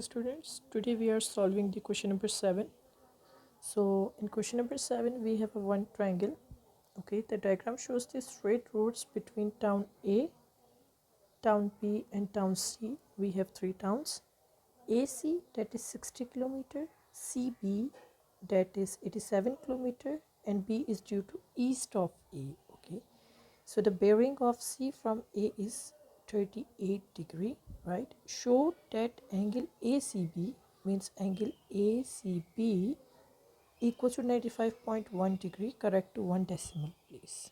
Students, today we are solving the question number 7. So in question number 7 we have a one triangle. Okay, the diagram shows the straight roads between town A, town B and town C. We have three towns: AC, that is 60 kilometer, CB, that is 87 kilometer, and B is due to east of A. Okay, so the bearing of C from A is 38 degree, right? Show that angle ACB, means angle ACB, equals to 95.1 degree. Correct to one decimal place.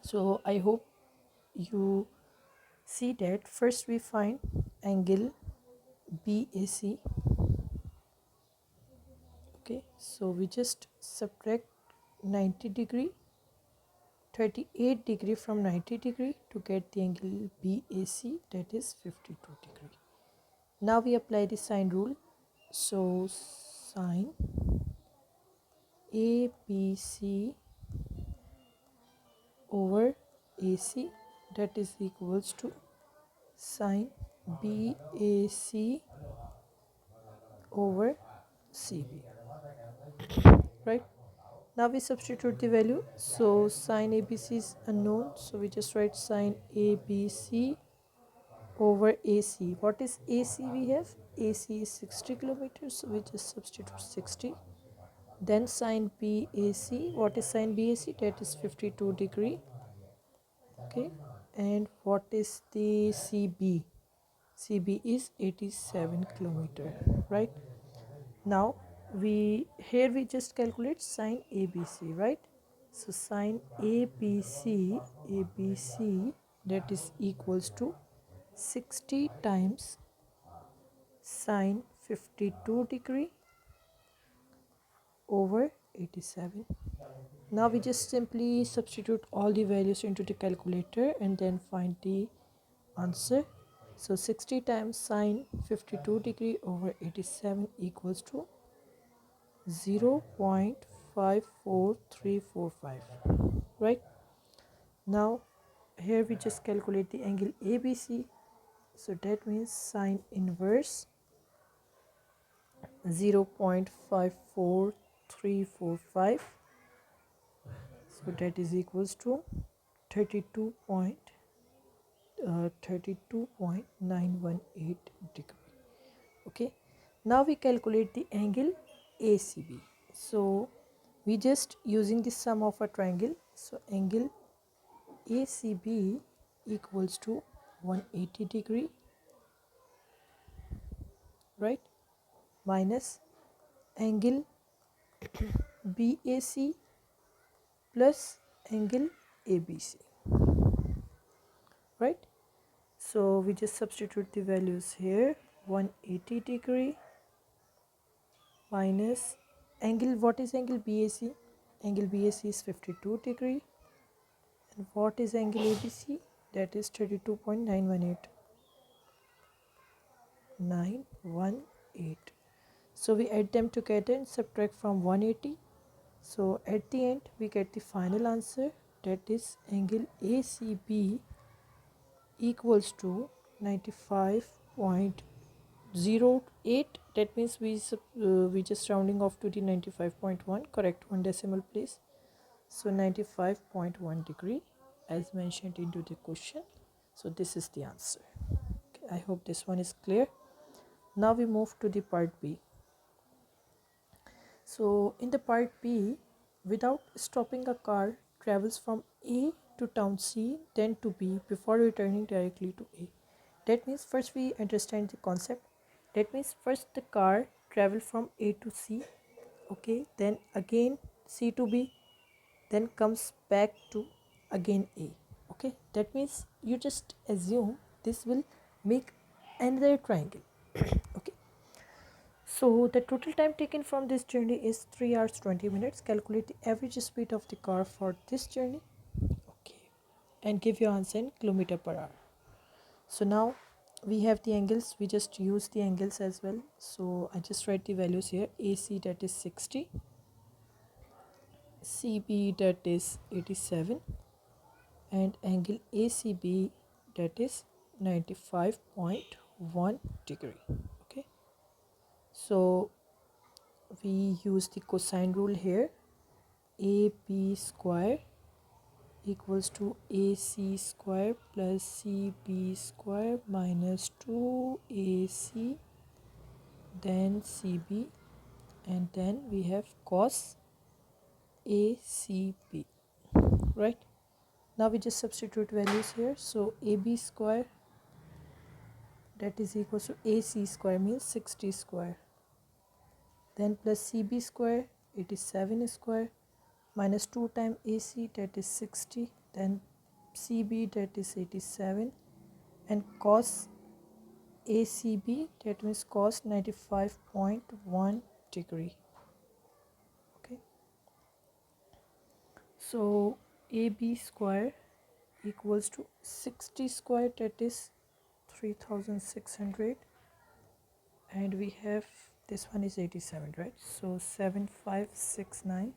So I hope you see that. First we find angle BAC. Okay, so we just subtract 90 degree, 38 degree from 90 degree to get the angle BAC, that is 52 degree. Now we apply the sine rule. So sine ABC over AC, that is equals to sine BAC over CB, right? Now we substitute the value. So sine ABC is unknown, so we just write sine ABC over AC. What is AC? We have AC is 60 kilometers, so we just substitute 60. Then sine BAC. What is sine BAC? That is 52 degree. Okay, and what is the CB? CB is 87 kilometer, right? Now we just calculate sine ABC, right? So sine ABC that is equals to 60 times sine 52 degree over 87. Now we just simply substitute all the values into the calculator and then find the answer. So 60 times sine 52 degree over 87 equals to 0.54345, right? Now here we just calculate the angle ABC. So that means sine inverse 0.54345, so that is equals to 32.918 degree. Okay, now we calculate the angle ACB. So we just using the sum of a triangle. So angle ACB equals to 180 degree, right, minus angle BAC plus angle ABC, right? So we just substitute the values here. 180 degree minus angle, what is angle BAC? Angle BAC is 52 degree. And what is angle ABC? That is 32.918. So we add them together and subtract from 180. So at the end we get the final answer, that is angle ACB equals to 95.08. That means we just rounding off to the 95.1. Correct one decimal place. So 95.1 degree as mentioned into the question. So this is the answer. Okay, I hope this one is clear. Now we move to the part B. So in the part B, without stopping, a car travels from A to town C, then to B before returning directly to A. That means first we understand the concept. That means first the car travel from A to C, okay, then again C to B, then comes back to again A. Okay, that means you just assume this will make another triangle. Okay, so the total time taken from this journey is 3 hours 20 minutes. Calculate the average speed of the car for this journey. Okay, and give your answer in kilometer per hour. So now we have the angles. We just use the angles as well. So I just write the values here. AC, that is 60. CB, that is 87. And angle ACB, that is 95.1 1 degree. Okay, so we use the cosine rule here. AB square equals to AC square plus CB square minus 2AC, then CB, and then we have cos ACB, right? Now we just substitute values here. So AB square, that is equal to AC square, means 60 square, then plus CB square, 87 square, minus 2 times AC, that is 60, then CB, that is 87, and cos ACB, that means cos 95.1 degree. Okay, so AB square equals to 60 square, that is 3600, and we have this one is 87, right? So 7569,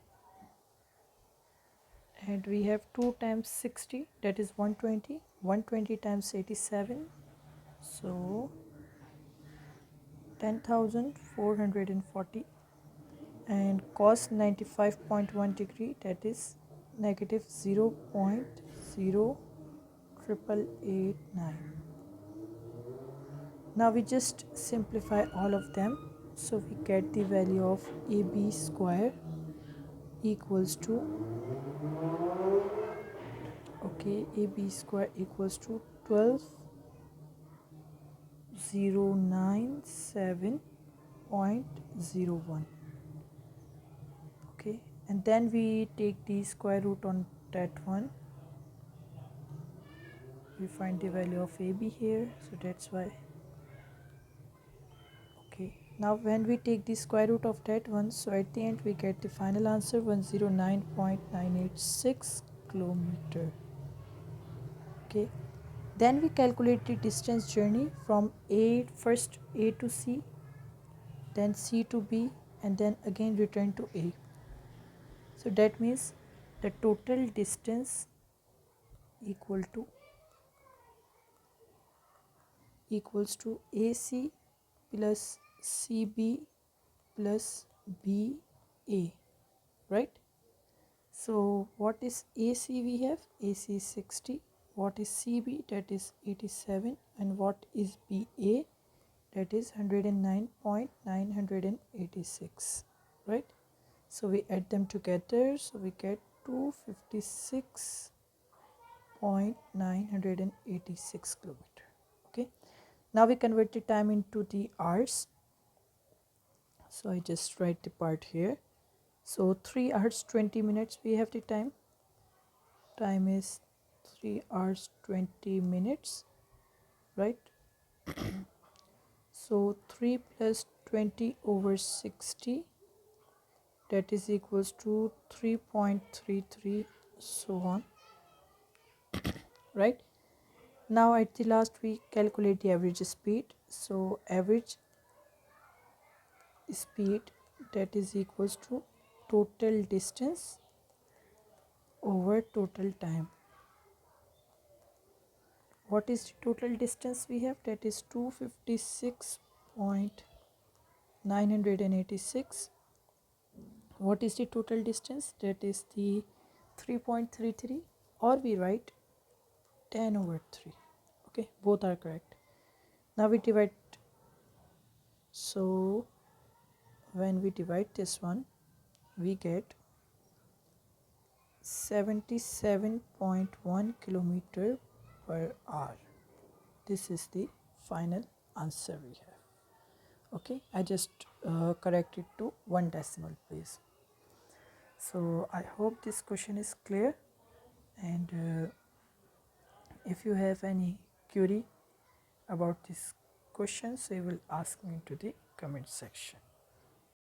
and we have 2 times 60, that is 120, 120 times 87, so 10,440, and cos 95.1 degree, that is negative 0.08889. Now we just simplify all of them, so we get the value of AB square equals to, okay, AB square equals to 12097.01. Okay, and then we take the square root on that one. We find the value of AB here, so that's why. Okay, now when we take the square root of that one, so at the end we get the final answer 109.986 kilometer. Okay, then we calculate the distance journey from first A to C, then C to B, and then again return to A. So that means the total distance equals to AC plus CB plus BA, right? So what is AC? We have AC is 60. What is CB? That is 87. And what is BA? That is 109.986, right? So we add them together, so we get 256.986 kilometer. Okay, now we convert the time into the hours, so I just write the part here. So 3 hours 20 minutes we have the time is 3 hours 20 minutes, right? So 3 plus 20 over 60, that is equals to 3.33, so on, right? Now at the last we calculate the average speed. So average speed, that is equals to total distance over total time. What is the total distance we have? That is 256.986. What is the total distance? That is the 3.33, or we write 10 over 3. Okay, both are correct. Now we divide. So when we divide this one, we get 77.1 kilometer per hour. This is the final answer we have. Okay, I just corrected to 1 decimal place. So I hope this question is clear, and if you have any query about this question, so you will ask me into the comment section.